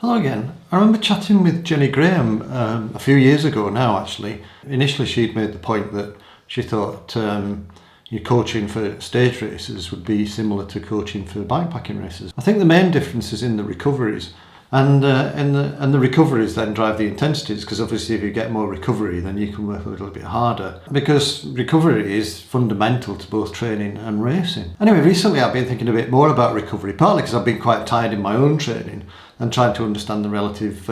Hello again. I remember chatting with Jenny Graham a few years ago now actually. Initially she'd made the point that she thought your coaching for stage races would be similar to coaching for bikepacking races. I think the main difference is in the recoveries. And the recoveries then drive the intensities, because obviously if you get more recovery then you can work a little bit harder, because recovery is fundamental to both training and racing. Anyway, recently I've been thinking a bit more about recovery, partly because I've been quite tired in my own training and trying to understand the relative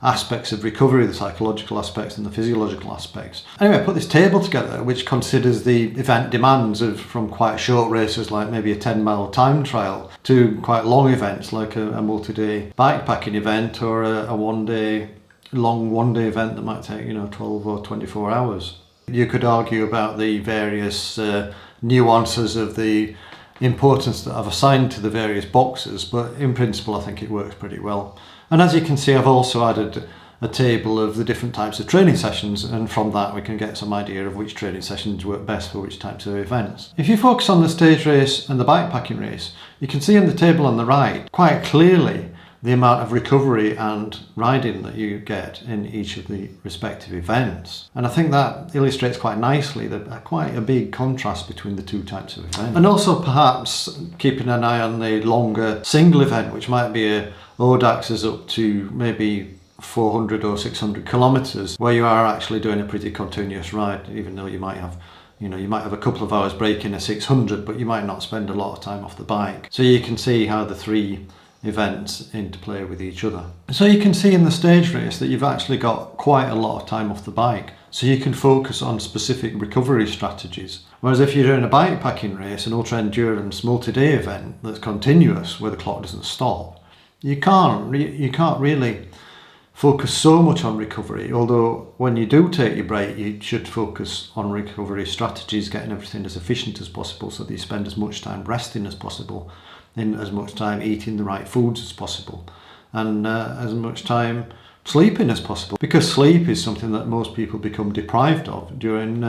aspects of recovery, the psychological aspects and the physiological aspects. Anyway, I put this table together which considers the event demands from quite short races like maybe a 10-mile time trial to quite long events like a multi-day bikepacking event or a long one-day event that might take 12 or 24 hours. You could argue about the various nuances of the importance that I've assigned to the various boxes, but in principle I think it works pretty well. And as you can see, I've also added a table of the different types of training sessions, and from that we can get some idea of which training sessions work best for which types of events. If you focus on the stage race and the bikepacking race, you can see in the table on the right quite clearly the amount of recovery and riding that you get in each of the respective events. And I think that illustrates quite nicely quite a big contrast between the two types of events. And also perhaps keeping an eye on the longer single event, which might be a Odaxes up to maybe 400 or 600 kilometers, where you are actually doing a pretty continuous ride, even though you might have a couple of hours break in a 600, but you might not spend a lot of time off the bike. So you can see how the three events interplay with each other. So you can see in the stage race that you've actually got quite a lot of time off the bike, so you can focus on specific recovery strategies. Whereas if you're doing a bikepacking race, an ultra endurance multi-day event that's continuous where the clock doesn't stop, you can't really focus so much on recovery, although when you do take your break you should focus on recovery strategies, getting everything as efficient as possible so that you spend as much time resting as possible, in as much time eating the right foods as possible, and as much time sleeping as possible, because sleep is something that most people become deprived of during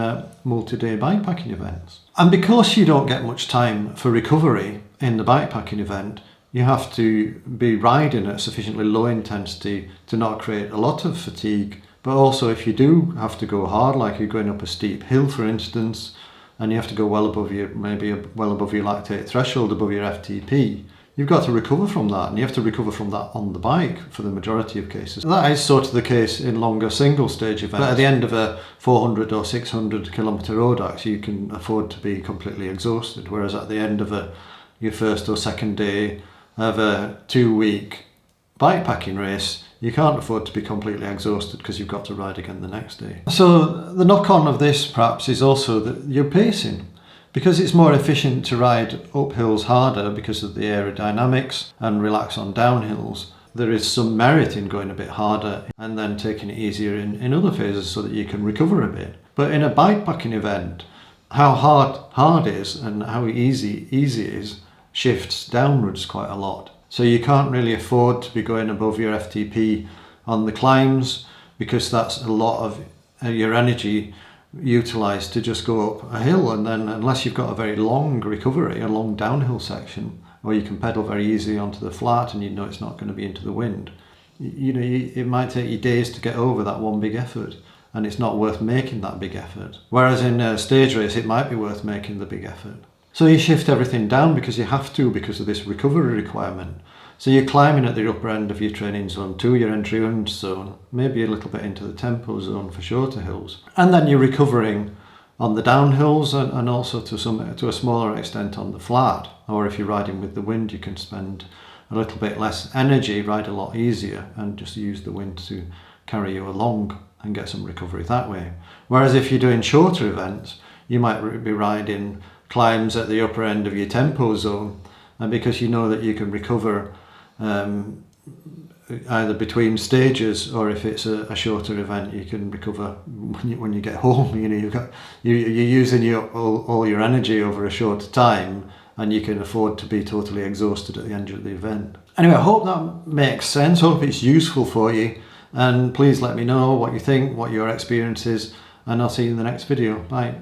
multi-day bikepacking events. And because you don't get much time for recovery in the bikepacking event, you have to be riding at sufficiently low intensity to not create a lot of fatigue. But also if you do have to go hard, like you're going up a steep hill for instance, and you have to go well above your lactate threshold, above your FTP, you've got to recover from that, and you have to recover from that on the bike for the majority of cases. That is sort of the case in longer single stage events. But at the end of a 400 or 600 kilometer Odax, you can afford to be completely exhausted, whereas at the end of your first or second day of a 2-week bikepacking race, you can't afford to be completely exhausted because you've got to ride again the next day. So the knock-on of this perhaps is also that you're pacing, because it's more efficient to ride up hills harder because of the aerodynamics and relax on downhills. There is some merit in going a bit harder and then taking it easier in other phases so that you can recover a bit. But in a bikepacking event, how hard is and how easy is shifts downwards quite a lot. So you can't really afford to be going above your FTP on the climbs, because that's a lot of your energy utilised to just go up a hill, and then unless you've got a very long recovery, a long downhill section where you can pedal very easily onto the flat and you know it's not going to be into the wind, it might take you days to get over that one big effort, and it's not worth making that big effort. Whereas in a stage race it might be worth making the big effort. So you shift everything down because you have to, because of this recovery requirement. So you're climbing at the upper end of your training zone 2, your endurance zone, maybe a little bit into the tempo zone for shorter hills. And then you're recovering on the downhills and also to a smaller extent on the flat. Or if you're riding with the wind, you can spend a little bit less energy, ride a lot easier, and just use the wind to carry you along and get some recovery that way. Whereas if you're doing shorter events, you might be riding climbs at the upper end of your tempo zone, and because you know that you can recover either between stages, or if it's a shorter event you can recover when you get home. You're using all your energy over a short time, and you can afford to be totally exhausted at the end of the event. Anyway, I hope that makes sense. Hope it's useful for you, and please let me know what you think, what your experience is, and I'll see you in the next video. Bye.